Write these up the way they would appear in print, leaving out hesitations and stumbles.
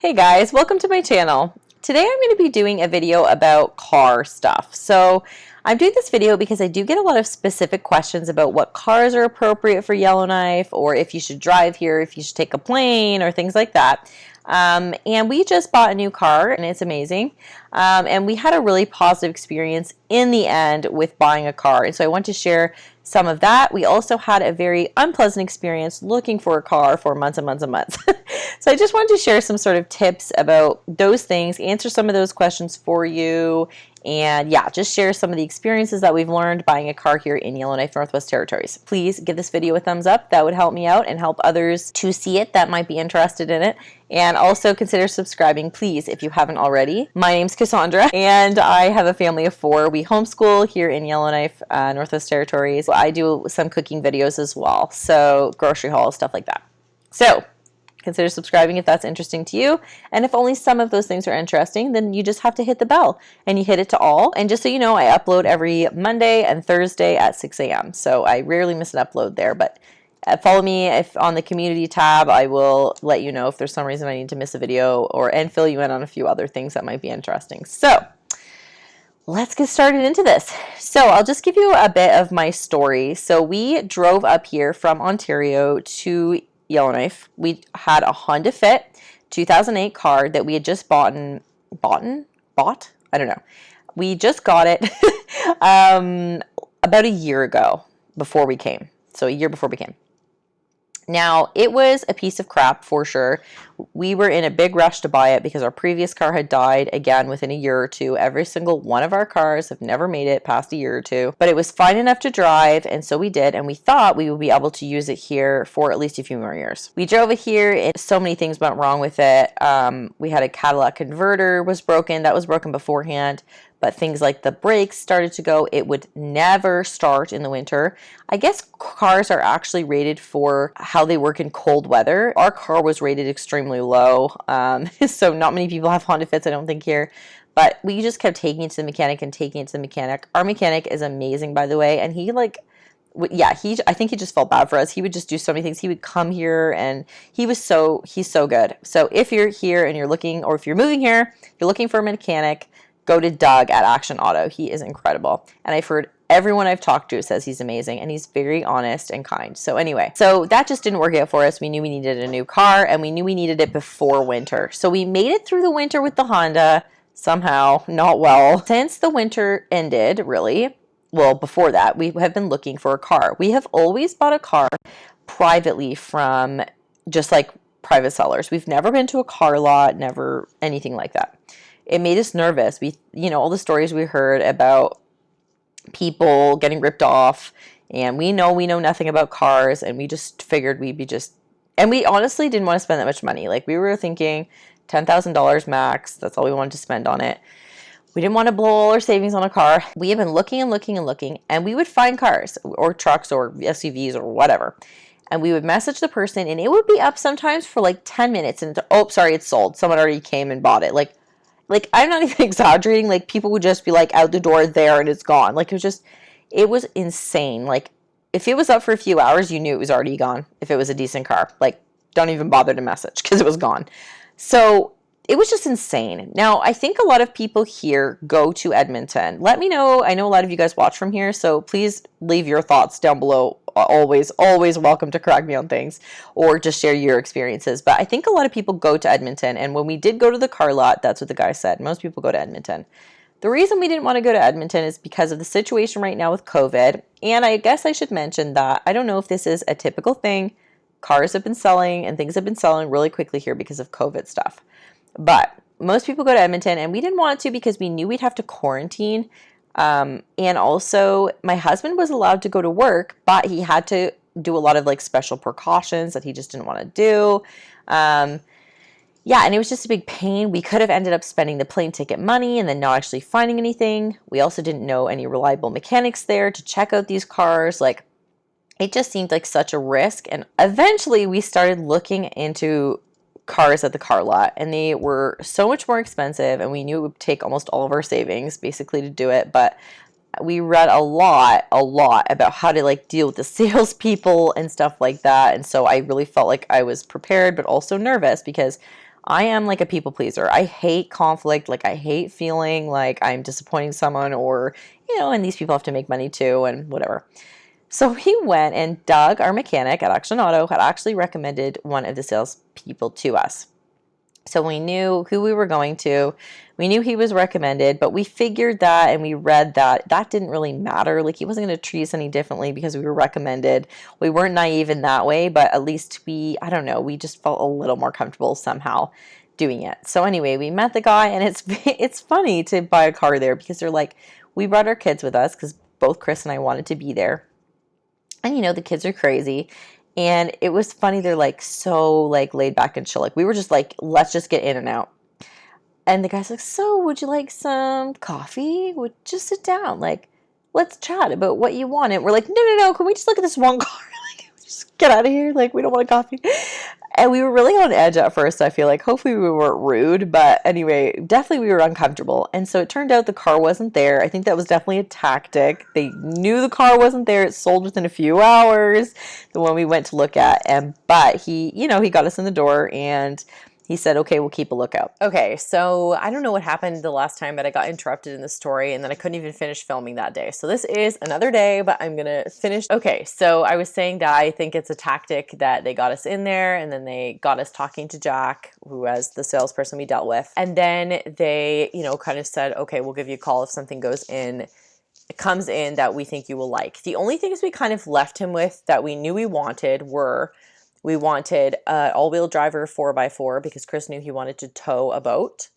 Hey guys, welcome to my channel. Today I'm going to be doing a video about car stuff. So I'm doing this video because I do get a lot of specific questions about what cars are appropriate for Yellowknife, or if you should drive here, if you should take a plane, or things like that. And we just bought a new car and it's amazing. And we had a really positive experience in the end with buying a car. And so I want to share some of that. We also had a very unpleasant experience looking for a car for months and months and months. So I just wanted to share some sort of tips about those things, answer some of those questions for you, and yeah, just share some of the experiences that we've learned buying a car here in Yellowknife, Northwest Territories. Please give this video a thumbs up. That would help me out and help others to see it that might be interested in it. And also consider subscribing, please, if you haven't already. My name's Cassandra, and I have a family of 4. We homeschool here in Yellowknife, Northwest Territories. I do some cooking videos as well, so grocery haul, stuff like that. So consider subscribing if that's interesting to you. And if only some of those things are interesting, then you just have to hit the bell and you hit it to all. And just so you know, I upload every Monday and Thursday at 6 a.m. So I rarely miss an upload there, but follow me if on the community tab. I will let you know if there's some reason I need to miss a video and fill you in on a few other things that might be interesting. So let's get started into this. So I'll just give you a bit of my story. So we drove up here from Ontario to Yellowknife. We had a Honda Fit 2008 car that we had just bought? I don't know. We just got it about a year ago before we came. So a year before we came. Now, it was a piece of crap for sure. We were in a big rush to buy it because our previous car had died again within a year or two. Every single one of our cars have never made it past a year or two, but it was fine enough to drive, and so we did, and we thought we would be able to use it here for at least a few more years. We drove it here, and so many things went wrong with it. We had a Cadillac converter was broken. That was broken beforehand. But things like the brakes started to go. It would never start in the winter. I guess cars are actually rated for how they work in cold weather. Our car was rated extremely low. So not many people have Honda Fits, I don't think, here. But we just kept taking it to the mechanic and taking it to the mechanic. Our mechanic is amazing, by the way. And he I think he just felt bad for us. He would just do so many things. He would come here and he's so good. So if you're here and you're looking, or if you're moving here, you're looking for a mechanic, go to Doug at Action Auto. He is incredible. And I've heard everyone I've talked to says he's amazing, and he's very honest and kind. So anyway, so that just didn't work out for us. We knew we needed a new car, and we knew we needed it before winter. So we made it through the winter with the Honda, somehow, not well. Since the winter ended, really, well, before that, we have been looking for a car. We have always bought a car privately from just like private sellers. We've never been to a car lot, never anything like that. It made us nervous. All the stories we heard about people getting ripped off, and we know nothing about cars, and we just figured and we honestly didn't want to spend that much money. Like, we were thinking $10,000 max. That's all we wanted to spend on it. We didn't want to blow all our savings on a car. We have been looking and looking and looking, and we would find cars or trucks or SUVs or whatever. And we would message the person, and it would be up sometimes for like 10 minutes. And oh, sorry, it's sold. Someone already came and bought it. Like, I'm not even exaggerating. Like, people would just be like out the door there and it's gone. Like, it was insane. Like, if it was up for a few hours, you knew it was already gone. If it was a decent car, like, don't even bother to message because it was gone. So it was just insane. Now, I think a lot of people here go to Edmonton. Let me know. I know a lot of you guys watch from here, so please leave your thoughts down below. Always welcome to correct me on things or just share your experiences. But I think a lot of people go to Edmonton, and when we did go to the car lot, that's what the guy said. Most people go to Edmonton. The reason we didn't want to go to Edmonton is because of the situation right now with COVID. And I guess I should mention that I don't know if this is a typical thing. Cars have been selling and things have been selling really quickly here because of COVID stuff. But most people go to Edmonton, and we didn't want to because we knew we'd have to quarantine. And also my husband was allowed to go to work, but he had to do a lot of like special precautions that he just didn't want to do. Yeah, and it was just a big pain. We could have ended up spending the plane ticket money and then not actually finding anything. We also didn't know any reliable mechanics there to check out these cars. Like, it just seemed like such a risk. And eventually we started looking into cars at the car lot, and they were so much more expensive, and we knew it would take almost all of our savings basically to do it. But we read a lot about how to like deal with the salespeople and stuff like that. And so I really felt like I was prepared, but also nervous because I am like a people pleaser. I hate conflict. Like I hate feeling like I'm disappointing someone or, and these people have to make money too and whatever. So we went and Doug, our mechanic at Action Auto, had actually recommended one of the salespeople to us. So we knew who we were going to. We knew he was recommended, but we figured that and we read that that didn't really matter. Like he wasn't going to treat us any differently because we were recommended. We weren't naive in that way, but at least I don't know, we just felt a little more comfortable somehow doing it. So anyway, we met the guy and it's funny to buy a car there because they're like, we brought our kids with us because both Chris and I wanted to be there. And the kids are crazy. And it was funny. They're like so like laid back and chill. Like we were just like, let's just get in and out. And the guy's like, so would you like some coffee? Would just sit down. Like, let's chat about what you want. And we're like, no. Can we just look at this one car? Like, just get out of here. Like, we don't want a coffee. And we were really on edge at first, I feel like. Hopefully we weren't rude. But anyway, definitely we were uncomfortable. And so it turned out the car wasn't there. I think that was definitely a tactic. They knew the car wasn't there. It sold within a few hours, the one we went to look at. But he got us in the door and he said, okay, we'll keep a lookout. Okay, so I don't know what happened the last time, but I got interrupted in the story and then I couldn't even finish filming that day. So this is another day, but I'm gonna finish. Okay, so I was saying that I think it's a tactic that they got us in there and then they got us talking to Jack, who was the salesperson we dealt with. And then they, kind of said, okay, we'll give you a call if something comes in that we think you will like. The only things we kind of left him with that we knew we wanted were we wanted an all-wheel driver 4x4 because Chris knew he wanted to tow a boat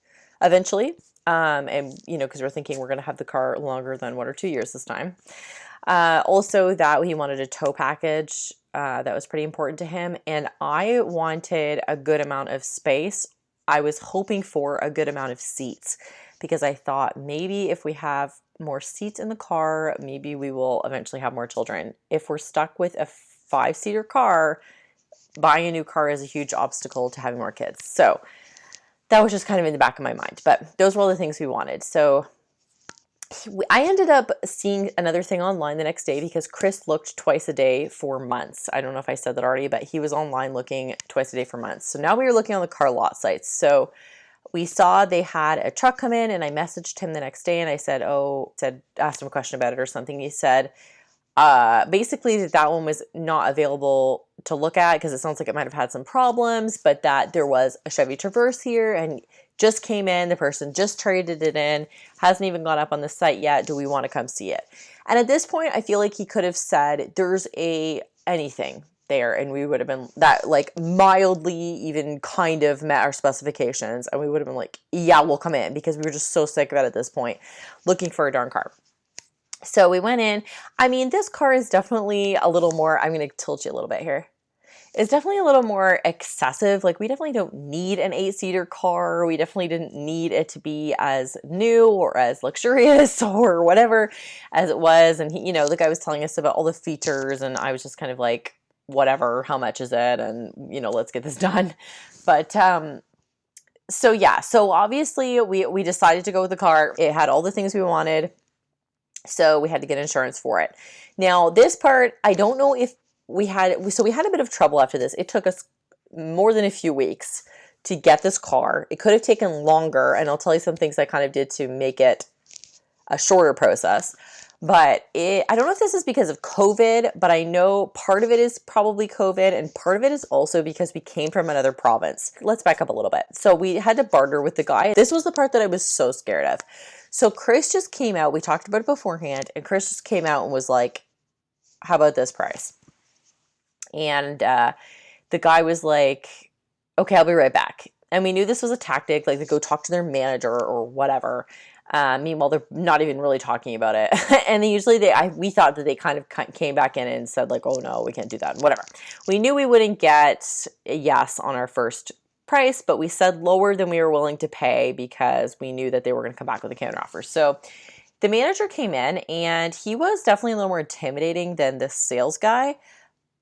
eventually. And, because we're thinking we're going to have the car longer than 1 or 2 years this time. Also that he wanted a tow package. That was pretty important to him. And I wanted a good amount of space. I was hoping for a good amount of seats because I thought maybe if we have more seats in the car, maybe we will eventually have more children. If we're stuck with a 5-seater car, buying a new car is a huge obstacle to having more kids. So that was just kind of in the back of my mind. But those were all the things we wanted. So I ended up seeing another thing online the next day because Chris looked twice a day for months. I don't know if I said that already, but he was online looking twice a day for months. So now we were looking on the car lot sites. So we saw they had a truck come in and I messaged him the next day and I said, asked him a question about it or something. He said, basically that one was not available to look at because it sounds like it might have had some problems, but that there was a Chevy Traverse here and just came in, the person just traded it in, hasn't even gone up on the site yet. Do we want to come see it? And at this point, I feel like he could have said, there's anything there, and we would have been that like mildly even kind of met our specifications, and we would have been like, yeah, we'll come in because we were just so sick of it at this point, looking for a darn car. So we went in. I mean, this car is definitely a little more, I'm going to tilt you a little bit here. It's definitely a little more excessive. Like we definitely don't need an 8-seater car. We definitely didn't need it to be as new or as luxurious or whatever as it was. And he, the guy was telling us about all the features and I was just kind of like, whatever, how much is it? And, let's get this done. But, so yeah, so obviously we decided to go with the car. It had all the things we wanted. So we had to get insurance for it. Now this part, I don't know if we had a bit of trouble after this. It took us more than a few weeks to get this car. It could have taken longer, and I'll tell you some things I kind of did to make it a shorter process. But I don't know if this is because of COVID, but I know part of it is probably COVID, and part of it is also because we came from another province. Let's back up a little bit. So we had to barter with the guy. This was the part that I was so scared of. So Chris just came out. We talked about it beforehand, and Chris just came out and was like, how about this price? And the guy was like, okay, I'll be right back. And we knew this was a tactic, like to go talk to their manager or whatever. Meanwhile, they're not even really talking about it. And usually we thought that they kind of came back in and said like, oh no, we can't do that, whatever. We knew we wouldn't get a yes on our first price, but we said lower than we were willing to pay because we knew that they were going to come back with a counteroffer. So the manager came in and he was definitely a little more intimidating than the sales guy.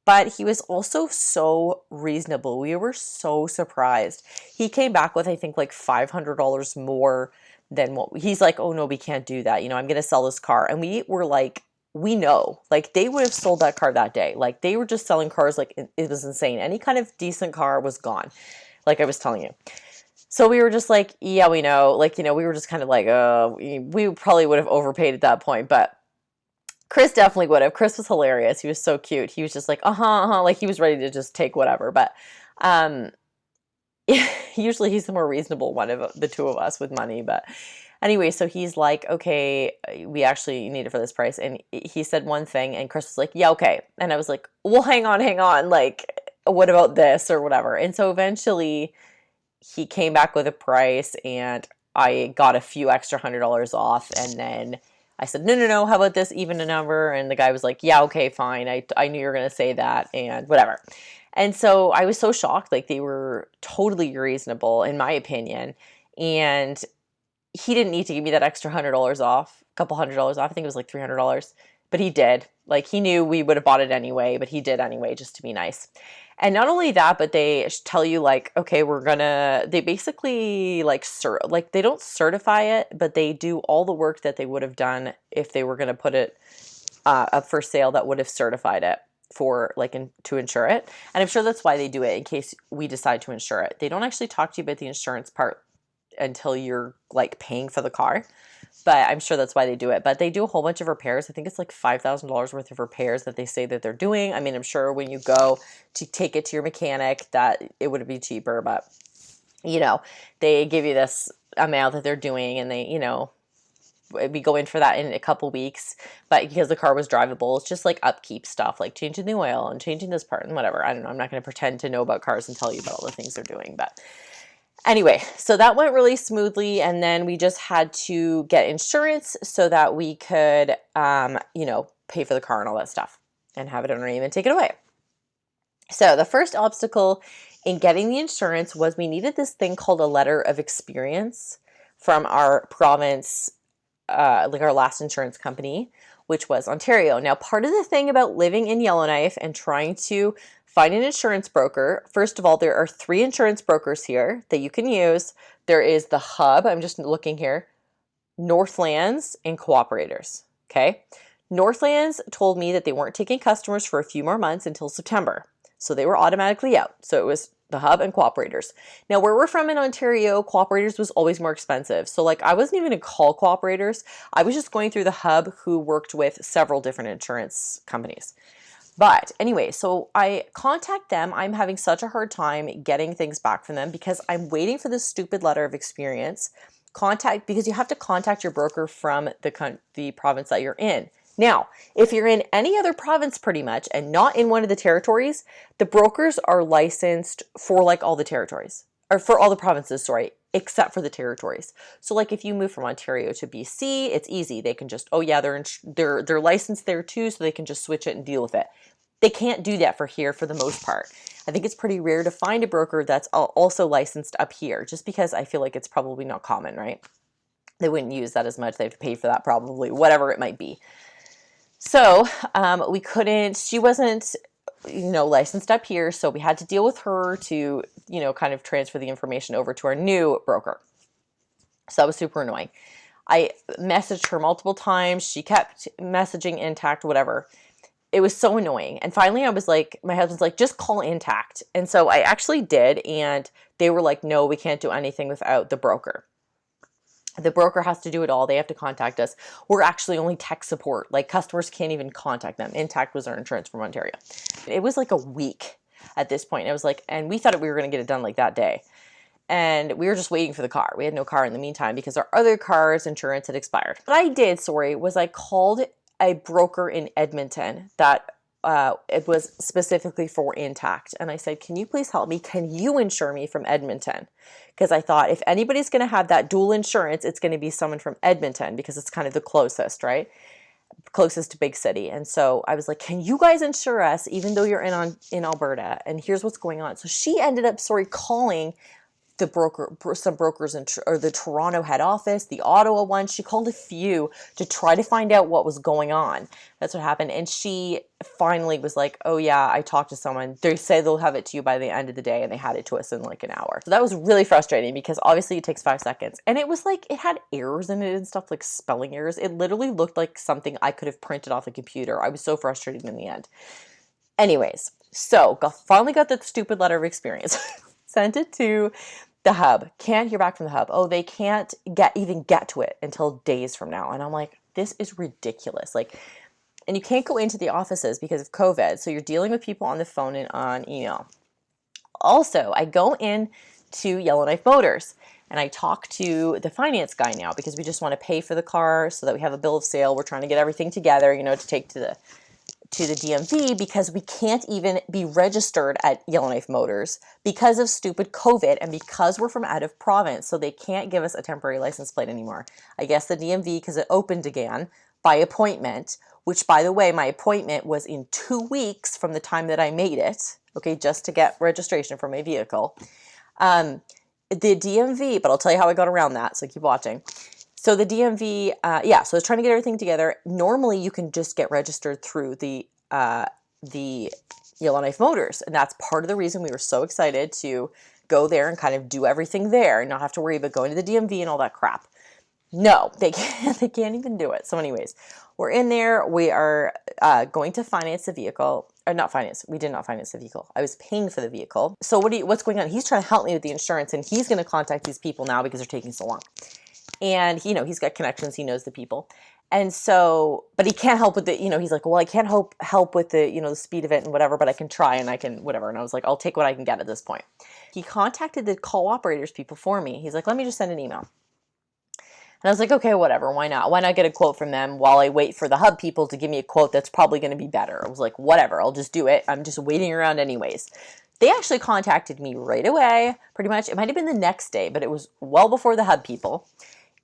But he was also so reasonable. We were so surprised. He came back with, I think, like $500 more than what he's like, oh no, we can't do that. I'm going to sell this car. And we were like, we know, like they would have sold that car that day. Like they were just selling cars. Like it was insane. Any kind of decent car was gone. Like I was telling you. So we were just like, yeah, we know. Like, you know, we were just kind of like, we probably would have overpaid at that point, but Chris definitely would have. Chris was hilarious. He was so cute. He was just like, like he was ready to just take whatever. But um, usually he's the more reasonable one of the two of us with money. But anyway, so he's like, okay, we actually need it for this price. And he said one thing, and Chris was like, yeah, okay. And I was like, well, hang on. Like, what about this or whatever? And so eventually he came back with a price, and I got a few extra $100 off. And then I said, no, how about this, even a number? And the guy was like, yeah, okay, fine. I knew you were going to say that and whatever. And so I was so shocked. Like, they were totally reasonable, in my opinion. And he didn't need to give me that extra $100 off, a couple $100 off. I think it was like $300, but he did. Like, he knew we would have bought it anyway, but he did anyway, just to be nice. And not only that, but they tell you like, okay, they basically like, they don't certify it, but they do all the work that they would have done if they were going to put it up for sale, that would have certified it for like to insure it. And I'm sure that's why they do it, in case we decide to insure it. They don't actually talk to you about the insurance part until you're like paying for the car, but I'm sure that's why they do it. But they do a whole bunch of repairs. I think it's like $5,000 worth of repairs that they say that they're doing. I mean, I'm sure when you go to take it to your mechanic that it would be cheaper, but you know, they give you this amount that they're doing, and they, you know, we go in for that in a couple weeks. But because the car was drivable, it's just like upkeep stuff, like changing the oil and changing this part and whatever. I don't know. I'm not going to pretend to know about cars and tell you about all the things they're doing, but anyway, so that went really smoothly, and then we just had to get insurance so that we could, you know, pay for the car and all that stuff and have it on our name and take it away. So the first obstacle in getting the insurance was we needed this thing called a letter of experience from our province, like our last insurance company, which was Ontario. Now, part of the thing about living in Yellowknife and trying to find an insurance broker, first of all, there are 3 insurance brokers here that you can use. There is the Hub, I'm just looking here, Northlands, and Cooperators, okay? Northlands told me that they weren't taking customers for a few more months until September, so they were automatically out. So it was the Hub and Cooperators. Now, where we're from in Ontario, Cooperators was always more expensive. So like, I wasn't even going to call Cooperators. I was just going through the Hub, who worked with several different insurance companies. But anyway, so I contact them. I'm having such a hard time getting things back from them because I'm waiting for this stupid letter of experience. Because you have to contact your broker from the province that you're in. Now, if you're in any other province pretty much and not in one of the territories, the brokers are licensed for like all the territories, or for all the provinces, sorry, except for the territories. So like if you move from Ontario to BC, it's easy. They can just, oh yeah, they're licensed there too, so they can just switch it and deal with it. They can't do that for here for the most part. I think it's pretty rare to find a broker that's also licensed up here, just because I feel like it's probably not common, right? They wouldn't use that as much. They have to pay for that probably, whatever it might be. So we couldn't, she wasn't, you know, licensed up here. So we had to deal with her to, you know, kind of transfer the information over to our new broker. So that was super annoying. I messaged her multiple times. She kept messaging Intact, whatever. It was so annoying. And finally I was like, my husband's like, just call Intact. And so I actually did. And they were like, no, we can't do anything without the broker. The broker has to do it all. They have to contact us. We're actually only tech support. Like, customers can't even contact them. Intact was our insurance from Ontario. It was like a week at this point. It was like, and we thought we were going to get it done like that day. And we were just waiting for the car. We had no car in the meantime because our other car's insurance had expired. What I did, was I called a broker in Edmonton that it was specifically for Intact. And I said, can you please help me? Can you insure me from Edmonton? Because I thought if anybody's going to have that dual insurance, it's going to be someone from Edmonton because it's kind of the closest, right? Closest to big city. And so I was like, can you guys insure us even though you're in Alberta? And here's what's going on. So she ended up, calling the broker, some brokers or the Toronto head office, the Ottawa one. She called a few to try to find out what was going on. That's what happened. And she finally was like, oh yeah, I talked to someone. They say they'll have it to you by the end of the day. And they had it to us in like an hour. So that was really frustrating because obviously it takes 5 seconds. And it was like, it had errors in it and stuff, like spelling errors. It literally looked like something I could have printed off a computer. I was so frustrated in the end. Anyways, so finally got the stupid letter of experience. Sent it to The hub, can't hear back from the hub. Oh, they can't even get to it until days from now. And I'm like, this is ridiculous. Like, and you can't go into the offices because of COVID. So you're dealing with people on the phone and on email. Also, I go in to Yellowknife Motors and I talk to the finance guy now because we just want to pay for the car so that we have a bill of sale. We're trying to get everything together, you know, to take to the DMV because we can't even be registered at Yellowknife Motors because of stupid COVID and because we're from out of province. So they can't give us a temporary license plate anymore. I guess the DMV, because it opened again by appointment, which by the way, my appointment was in 2 weeks from the time that I made it, okay, just to get registration for my vehicle. The DMV, but I'll tell you how I got around that, so keep watching. So the DMV, so I was trying to get everything together. Normally, you can just get registered through the Yellowknife Motors, and that's part of the reason we were so excited to go there and kind of do everything there and not have to worry about going to the DMV and all that crap. No, they can't. They can't even do it. So, anyways, we're in there. We are going to finance the vehicle. Or not finance. We did not finance the vehicle. I was paying for the vehicle. So what's going on? He's trying to help me with the insurance, and he's going to contact these people now because they're taking so long. And, you know, he's got connections. He knows the people. And so, but he can't help with the, you know, he's like, well, I can't help with the, you know, the speed of it and whatever, but I can try and I can whatever. And I was like, I'll take what I can get at this point. He contacted the Cooperators people for me. He's like, let me just send an email. And I was like, okay, whatever. Why not? Why not get a quote from them while I wait for the hub people to give me a quote that's probably going to be better? I was like, whatever. I'll just do it. I'm just waiting around anyways. They actually contacted me right away, pretty much. It might have been the next day, but it was well before the hub people.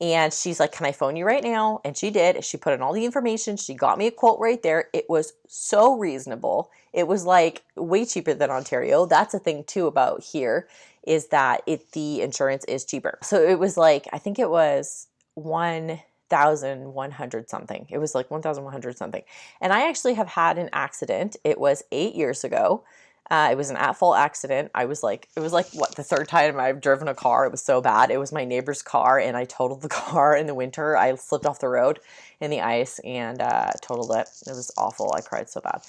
And she's like, can I phone you right now? And she did. She put in all the information. She got me a quote right there. It was so reasonable. It was like way cheaper than Ontario. That's a thing too about here is that the insurance is cheaper. So it was like, I think it was 1,100 something. It was like 1,100 something. And I actually have had an accident. It was 8 years ago. It was an at-fault accident. It was like, what, the third time I've driven a car. It was so bad. It was my neighbor's car, and I totaled the car in the winter. I slipped off the road in the ice and totaled it. It was awful. I cried so bad.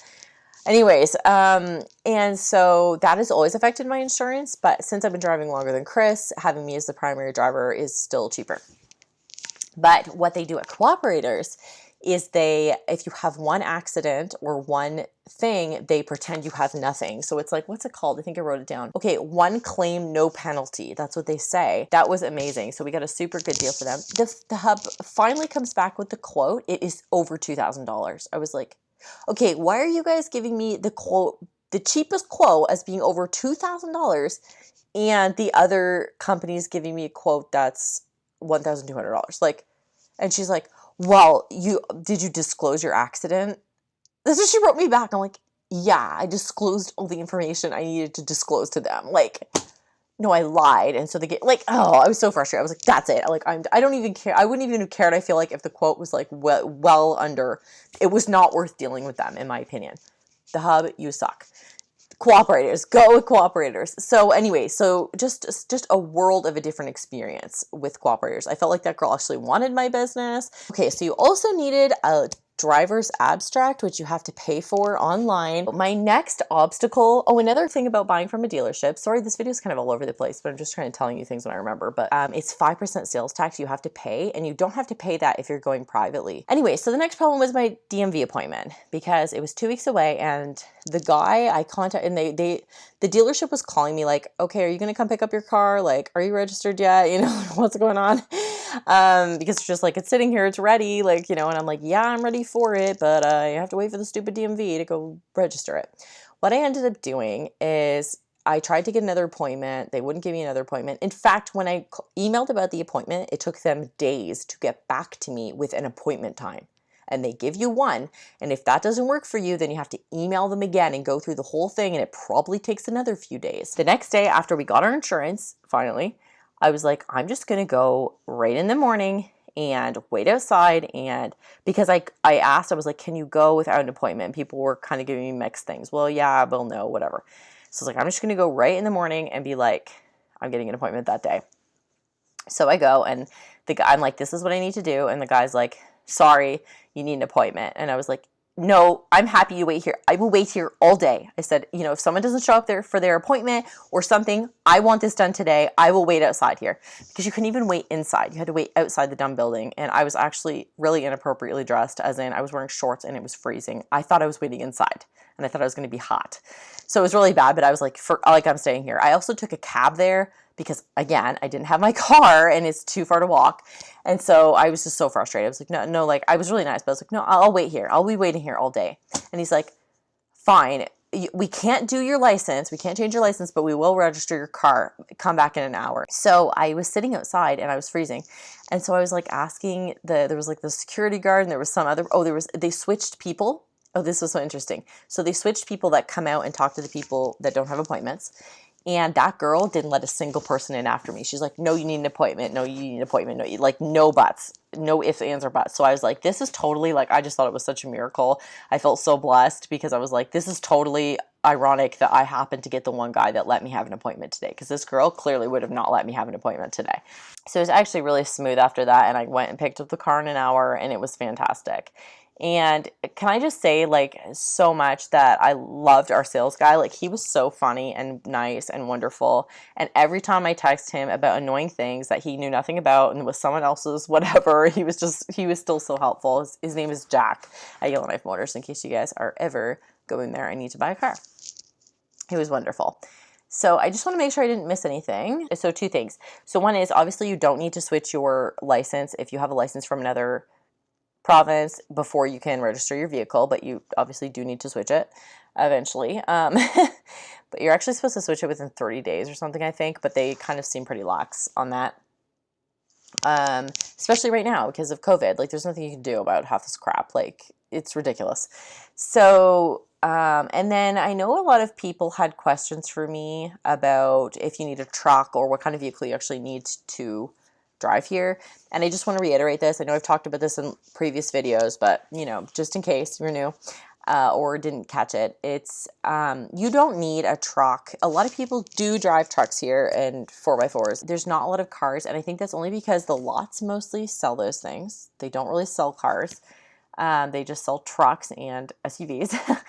Anyways, and so that has always affected my insurance, but since I've been driving longer than Chris, having me as the primary driver is still cheaper. But what they do at Cooperators is if you have one accident or one thing, they pretend you have nothing. So it's like, what's it called? I think I wrote it down. Okay, one claim, no penalty. That's what they say. That was amazing. So we got a super good deal for them. The hub finally comes back with the quote. It is over $2,000. I was like, okay, why are you guys giving me the quote, the cheapest quote as being over $2,000, and the other company's giving me a quote that's $1,200? Like, and she's like, well, did you disclose your accident? That's what she wrote me back. I'm like, yeah, I disclosed all the information I needed to disclose to them. Like, no, I lied. And so they get like, oh, I was so frustrated. I was like, that's it. Like, I don't even care. I wouldn't even have cared. I feel like if the quote was like well under, it was not worth dealing with them, in my opinion. The hub, you suck. Cooperators, go with Cooperators. So anyway, so just a world of a different experience with Cooperators. I felt like that girl actually wanted my business. Okay, so you also needed a driver's abstract, which you have to pay for online. My next obstacle, another thing about buying from a dealership, sorry, this video is kind of all over the place, but I'm just trying to tell you things when I remember, but it's 5% sales tax you have to pay, and you don't have to pay that if you're going privately. Anyway, so the next problem was my DMV appointment, because it was 2 weeks away, and the guy I contacted, and the dealership was calling me like, okay, are you going to come pick up your car? Like, are you registered yet? You know, what's going on? Because it's just like, it's sitting here, it's ready, like, you know, and I'm like, yeah, I'm ready for it, but you have to wait for the stupid DMV to go register it. What I ended up doing is I tried to get another appointment. They wouldn't give me another appointment. In fact, when I emailed about the appointment, it took them days to get back to me with an appointment time. And they give you one, and if that doesn't work for you, then you have to email them again and go through the whole thing, and it probably takes another few days. The next day after we got our insurance, finally, I was like, I'm just gonna go right in the morning and wait outside. And because I asked, I was like, can you go without an appointment? People were kind of giving me mixed things. Well, yeah, well, no, whatever. So I was like, I'm just gonna go right in the morning and be like, I'm getting an appointment that day. So I go, and the guy, I'm like, this is what I need to do. And the guy's like, sorry, you need an appointment. And I was like, no, I'm happy you wait here. I will wait here all day. I said, you know, if someone doesn't show up there for their appointment or something, I want this done today. I will wait outside here, because you couldn't even wait inside. You had to wait outside the dumb building. And I was actually really inappropriately dressed, as in I was wearing shorts and it was freezing. I thought I was waiting inside and I thought I was going to be hot. So it was really bad, but I was like, I'm staying here. I also took a cab there because, again, I didn't have my car and it's too far to walk. And so I was just so frustrated. I was like, no, like, I was really nice, but I was like, no, I'll wait here. I'll be waiting here all day. And he's like, fine. We can't do your license. We can't change your license, but we will register your car. Come back in an hour. So I was sitting outside and I was freezing. And so I was like asking there was like the security guard and there was some other, they switched people. Oh, this was so interesting. So they switched people that come out and talk to the people that don't have appointments. And that girl didn't let a single person in after me. She's like, no, you need an appointment. No, you need an appointment. No, like no buts, no ifs, ands, or buts. So I was like, this is totally like, I just thought it was such a miracle. I felt so blessed because I was like, this is totally ironic that I happened to get the one guy that let me have an appointment today, because this girl clearly would have not let me have an appointment today. So it was actually really smooth after that. And I went and picked up the car in an hour and it was fantastic. And can I just say, like, so much that I loved our sales guy. Like, he was so funny and nice and wonderful. And every time I text him about annoying things that he knew nothing about and was someone else's whatever, he was still so helpful. His name is Jack at Yellowknife Motors, in case you guys are ever going there and need to buy a car. He was wonderful. So I just want to make sure I didn't miss anything. So 2 things. So one is, obviously, you don't need to switch your license if you have a license from another province before you can register your vehicle, but you obviously do need to switch it eventually. But you're actually supposed to switch it within 30 days or something, I think, but they kind of seem pretty lax on that. Especially right now because of COVID. Like, there's nothing you can do about half this crap. Like, it's ridiculous. So, and then I know a lot of people had questions for me about if you need a truck or what kind of vehicle you actually need to drive here. And I just want to reiterate this. I know I've talked about this in previous videos, but, you know, just in case you're new or didn't catch it, it's you don't need a truck. A lot of people do drive trucks here and 4x4s. There's not a lot of cars, and I think that's only because the lots mostly sell those things. They don't really sell cars. They just sell trucks and SUVs.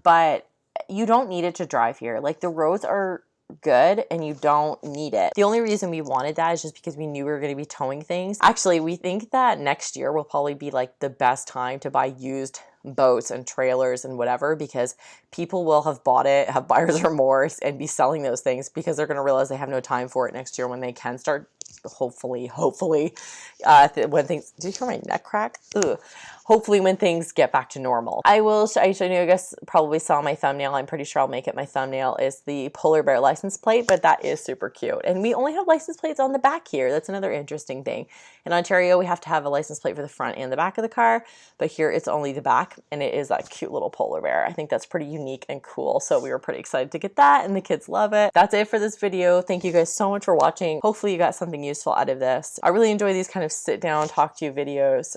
But you don't need it to drive here. Like, the roads are good and you don't need it. The only reason we wanted that is just because we knew we were going to be towing things. Actually, we think that next year will probably be like the best time to buy used boats and trailers and whatever, because people will have bought it, have buyer's remorse, and be selling those things because they're going to realize they have no time for it next year when they can start, hopefully, when things, did you hear my neck crack? Ugh. Hopefully when things get back to normal. I guess probably saw my thumbnail. I'm pretty sure I'll make it my thumbnail is the polar bear license plate, but that is super cute. And we only have license plates on the back here. That's another interesting thing. In Ontario, we have to have a license plate for the front and the back of the car, but here it's only the back, and it is that cute little polar bear. I think that's pretty unique and cool, so we were pretty excited to get that, and the kids love it. That's it for this video. Thank you guys so much for watching. Hopefully you got something useful out of this. I really enjoy these kind of sit down, talk to you videos.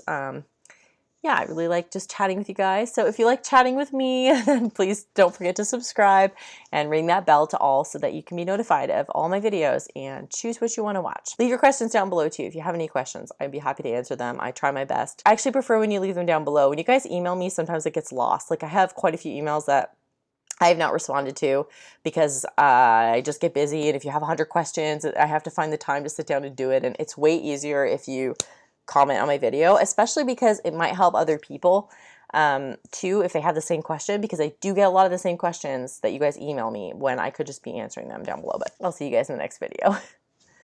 Yeah, I really like just chatting with you guys. So if you like chatting with me, then please don't forget to subscribe and ring that bell to all so that you can be notified of all my videos and choose what you want to watch. Leave your questions down below too. If you have any questions, I'd be happy to answer them. I try my best. I actually prefer when you leave them down below. When you guys email me, sometimes it gets lost. Like, I have quite a few emails that I have not responded to because I just get busy. And if you have 100 questions, I have to find the time to sit down and do it. And it's way easier if you comment on my video, especially because it might help other people too if they have the same question, because I do get a lot of the same questions that you guys email me when I could just be answering them down below. But I'll see you guys in the next video.